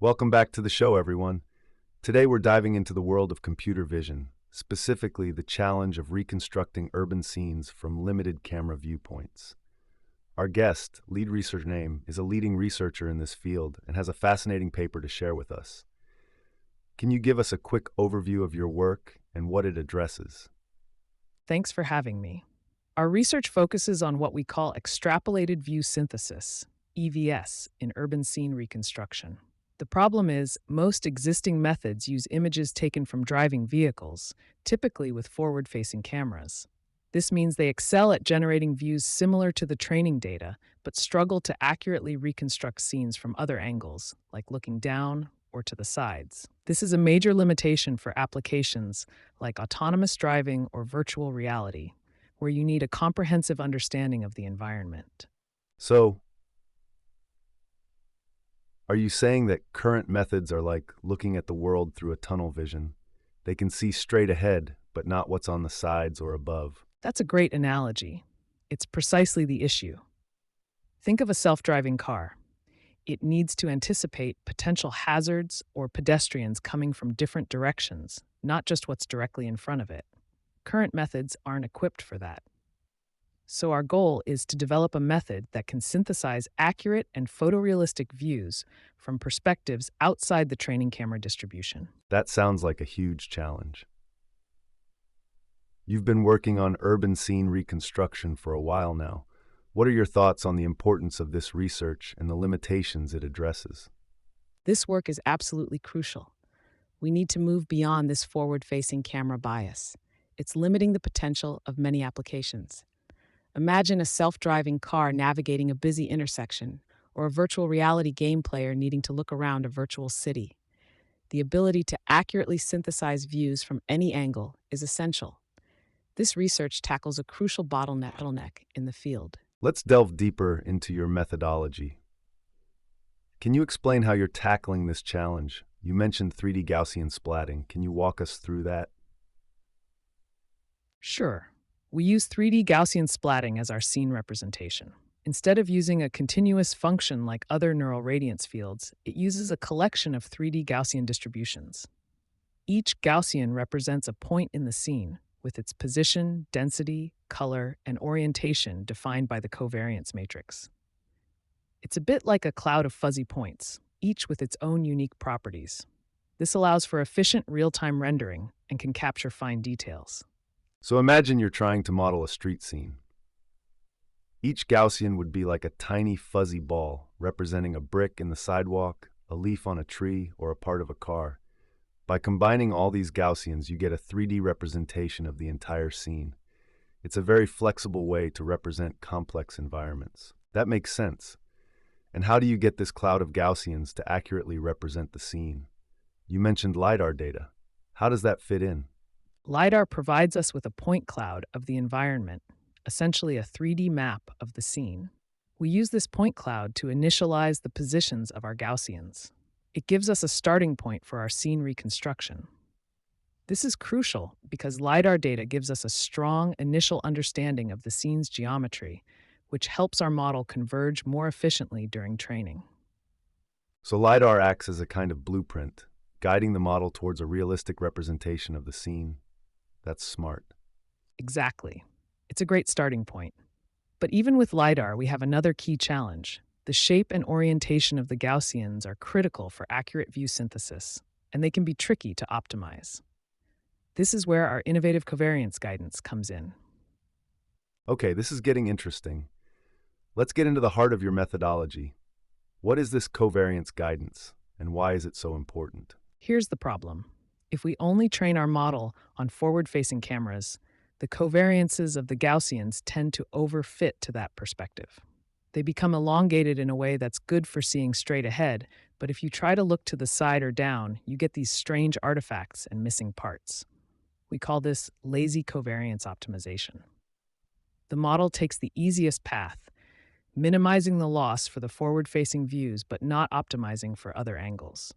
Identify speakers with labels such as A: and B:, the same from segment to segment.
A: Welcome back to the show, everyone. Today we're diving into the world of computer vision, specifically the challenge of reconstructing urban scenes from limited camera viewpoints. Our guest, lead research name, is a leading researcher in this field and has a fascinating paper to share with us. Can you give us a quick overview of your work and what it addresses?
B: Thanks for having me. Our research focuses on what we call extrapolated view synthesis, EVS, in urban scene reconstruction. The problem is, most existing methods use images taken from driving vehicles, typically with forward-facing cameras. This means they excel at generating views similar to the training data, but struggle to accurately reconstruct scenes from other angles, like looking down or to the sides. This is a major limitation for applications like autonomous driving or virtual reality, where you need a comprehensive understanding of the environment.
A: So, are you saying that current methods are like looking at the world through a tunnel vision? They can see straight ahead, but not what's on the sides or above.
B: That's a great analogy. It's precisely the issue. Think of a self-driving car. It needs to anticipate potential hazards or pedestrians coming from different directions, not just what's directly in front of it. Current methods aren't equipped for that. So our goal is to develop a method that can synthesize accurate and photorealistic views from perspectives outside the training camera distribution.
A: That sounds like a huge challenge. You've been working on urban scene reconstruction for a while now. What are your thoughts on the importance of this research and the limitations it addresses?
B: This work is absolutely crucial. We need to move beyond this forward-facing camera bias. It's limiting the potential of many applications. Imagine a self-driving car navigating a busy intersection, or a virtual reality game player needing to look around a virtual city. The ability to accurately synthesize views from any angle is essential. This research tackles a crucial bottleneck in the field.
A: Let's delve deeper into your methodology. Can you explain how you're tackling this challenge? You mentioned 3D Gaussian splatting. Can you walk us through that?
B: Sure. We use 3D Gaussian splatting as our scene representation. Instead of using a continuous function like other neural radiance fields, it uses a collection of 3D Gaussian distributions. Each Gaussian represents a point in the scene, with its position, density, color, and orientation defined by the covariance matrix. It's a bit like a cloud of fuzzy points, each with its own unique properties. This allows for efficient real-time rendering and can capture fine details.
A: So imagine you're trying to model a street scene. Each Gaussian would be like a tiny fuzzy ball representing a brick in the sidewalk, a leaf on a tree, or a part of a car. By combining all these Gaussians, you get a 3D representation of the entire scene. It's a very flexible way to represent complex environments. That makes sense. And how do you get this cloud of Gaussians to accurately represent the scene? You mentioned LiDAR data. How does that fit in?
B: LiDAR provides us with a point cloud of the environment, essentially a 3D map of the scene. We use this point cloud to initialize the positions of our Gaussians. It gives us a starting point for our scene reconstruction. This is crucial because LiDAR data gives us a strong initial understanding of the scene's geometry, which helps our model converge more efficiently during training.
A: So LiDAR acts as a kind of blueprint, guiding the model towards a realistic representation of the scene. That's smart.
B: Exactly. It's a great starting point. But even with LiDAR, we have another key challenge. The shape and orientation of the Gaussians are critical for accurate view synthesis, and they can be tricky to optimize. This is where our innovative covariance guidance comes in.
A: Okay, this is getting interesting. Let's get into the heart of your methodology. What is this covariance guidance, and why is it so important?
B: Here's the problem. If we only train our model on forward-facing cameras, the covariances of the Gaussians tend to overfit to that perspective. They become elongated in a way that's good for seeing straight ahead, but if you try to look to the side or down, you get these strange artifacts and missing parts. We call this lazy covariance optimization. The model takes the easiest path, minimizing the loss for the forward-facing views but not optimizing for other angles.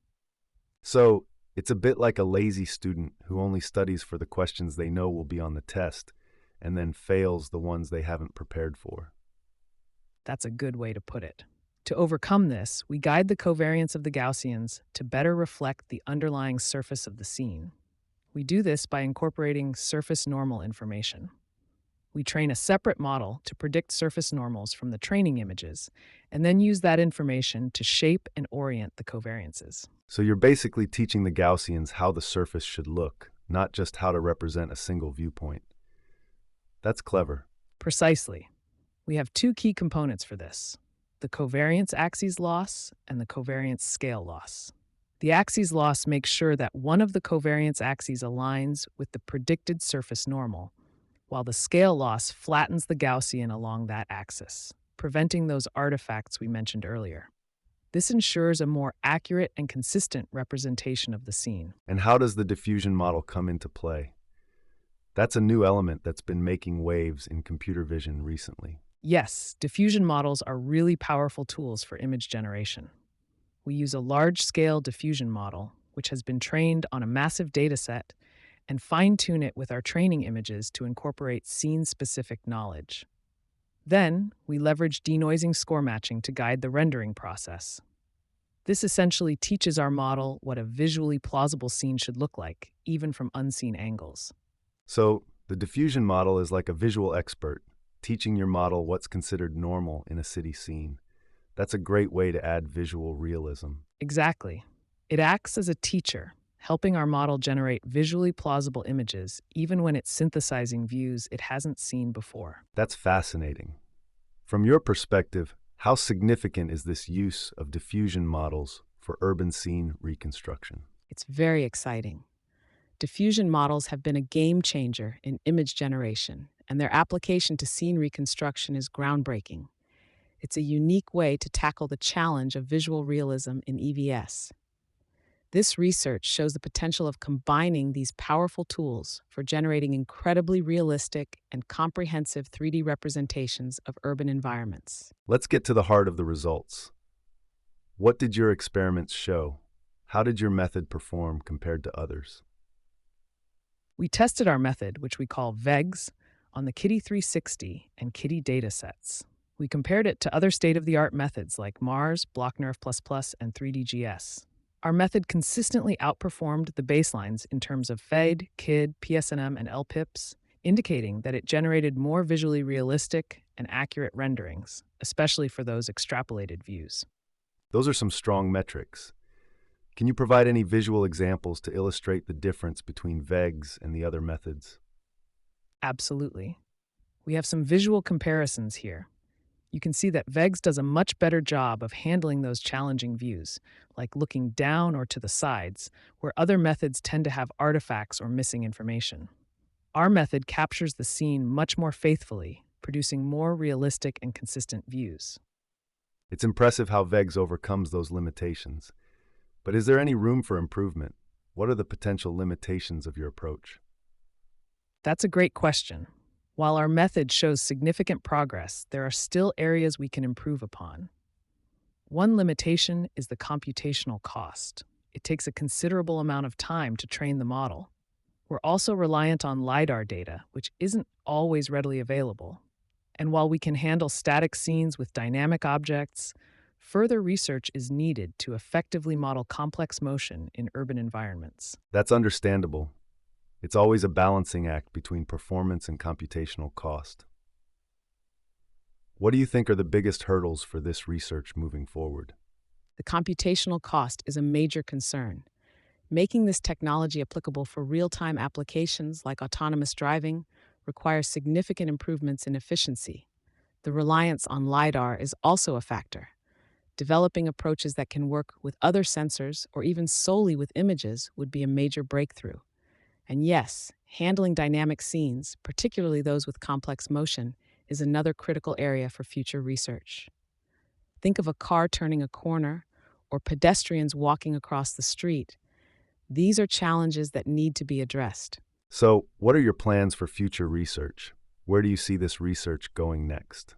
A: So, it's a bit like a lazy student who only studies for the questions they know will be on the test and then fails the ones they haven't prepared for.
B: That's a good way to put it. To overcome this, we guide the covariance of the Gaussians to better reflect the underlying surface of the scene. We do this by incorporating surface normal information. We train a separate model to predict surface normals from the training images, and then use that information to shape and orient the covariances.
A: So you're basically teaching the Gaussians how the surface should look, not just how to represent a single viewpoint. That's clever.
B: Precisely. We have two key components for this: the covariance axis loss and the covariance scale loss. The axis loss makes sure that one of the covariance axes aligns with the predicted surface normal, while the scale loss flattens the Gaussian along that axis, preventing those artifacts we mentioned earlier. This ensures a more accurate and consistent representation of the scene.
A: And how does the diffusion model come into play? That's a new element that's been making waves in computer vision recently.
B: Yes, diffusion models are really powerful tools for image generation. We use a large-scale diffusion model, which has been trained on a massive dataset, and fine-tune it with our training images to incorporate scene-specific knowledge. Then, we leverage denoising score matching to guide the rendering process. This essentially teaches our model what a visually plausible scene should look like, even from unseen angles.
A: So, the diffusion model is like a visual expert, teaching your model what's considered normal in a city scene. That's a great way to add visual realism.
B: Exactly. It acts as a teacher, helping our model generate visually plausible images even when it's synthesizing views it hasn't seen before.
A: That's fascinating. From your perspective, how significant is this use of diffusion models for urban scene reconstruction?
B: It's very exciting. Diffusion models have been a game changer in image generation, and their application to scene reconstruction is groundbreaking. It's a unique way to tackle the challenge of visual realism in EVS. This research shows the potential of combining these powerful tools for generating incredibly realistic and comprehensive 3D representations of urban environments.
A: Let's get to the heart of the results. What did your experiments show? How did your method perform compared to others?
B: We tested our method, which we call VEGS, on the Kitty 360 and Kitty datasets. We compared it to other state-of-the-art methods like Mars, BlockNerve++, and 3DGS. Our method consistently outperformed the baselines in terms of FED, KID, PSNM, and LPIPs, indicating that it generated more visually realistic and accurate renderings, especially for those extrapolated views.
A: Those are some strong metrics. Can you provide any visual examples to illustrate the difference between VEGS and the other methods?
B: Absolutely. We have some visual comparisons here. You can see that VEGS does a much better job of handling those challenging views, like looking down or to the sides, where other methods tend to have artifacts or missing information. Our method captures the scene much more faithfully, producing more realistic and consistent views.
A: It's impressive how VEGS overcomes those limitations. But is there any room for improvement? What are the potential limitations of your approach?
B: That's a great question. While our method shows significant progress, there are still areas we can improve upon. One limitation is the computational cost. It takes a considerable amount of time to train the model. We're also reliant on LiDAR data, which isn't always readily available. And while we can handle static scenes with dynamic objects, further research is needed to effectively model complex motion in urban environments.
A: That's understandable. It's always a balancing act between performance and computational cost. What do you think are the biggest hurdles for this research moving forward?
B: The computational cost is a major concern. Making this technology applicable for real-time applications like autonomous driving requires significant improvements in efficiency. The reliance on LiDAR is also a factor. Developing approaches that can work with other sensors or even solely with images would be a major breakthrough. And yes, handling dynamic scenes, particularly those with complex motion, is another critical area for future research. Think of a car turning a corner or pedestrians walking across the street. These are challenges that need to be addressed.
A: So, what are your plans for future research? Where do you see this research going next?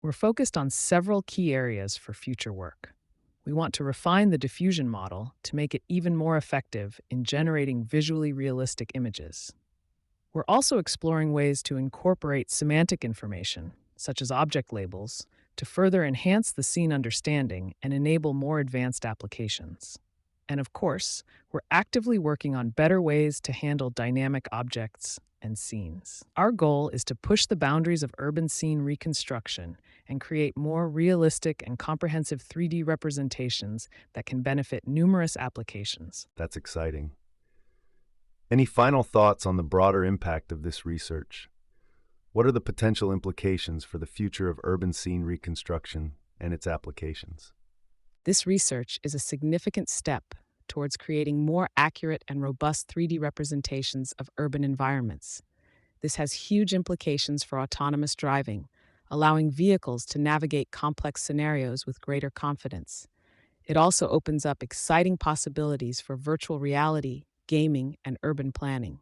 B: We're focused on several key areas for future work. We want to refine the diffusion model to make it even more effective in generating visually realistic images. We're also exploring ways to incorporate semantic information, such as object labels, to further enhance the scene understanding and enable more advanced applications. And of course, we're actively working on better ways to handle dynamic objects and scenes. Our goal is to push the boundaries of urban scene reconstruction and create more realistic and comprehensive 3D representations that can benefit numerous applications.
A: That's exciting. Any final thoughts on the broader impact of this research? What are the potential implications for the future of urban scene reconstruction and its applications?
B: This research is a significant step towards creating more accurate and robust 3D representations of urban environments. This has huge implications for autonomous driving, allowing vehicles to navigate complex scenarios with greater confidence. It also opens up exciting possibilities for virtual reality, gaming, and urban planning.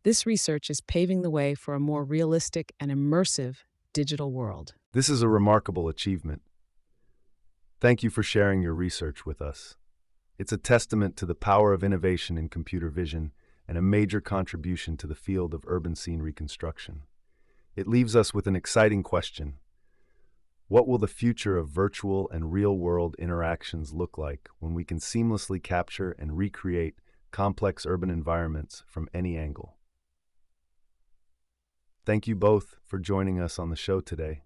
B: This research is paving the way for a more realistic and immersive digital world.
A: This is a remarkable achievement. Thank you for sharing your research with us. It's a testament to the power of innovation in computer vision and a major contribution to the field of urban scene reconstruction. It leaves us with an exciting question. What will the future of virtual and real-world interactions look like when we can seamlessly capture and recreate complex urban environments from any angle? Thank you both for joining us on the show today.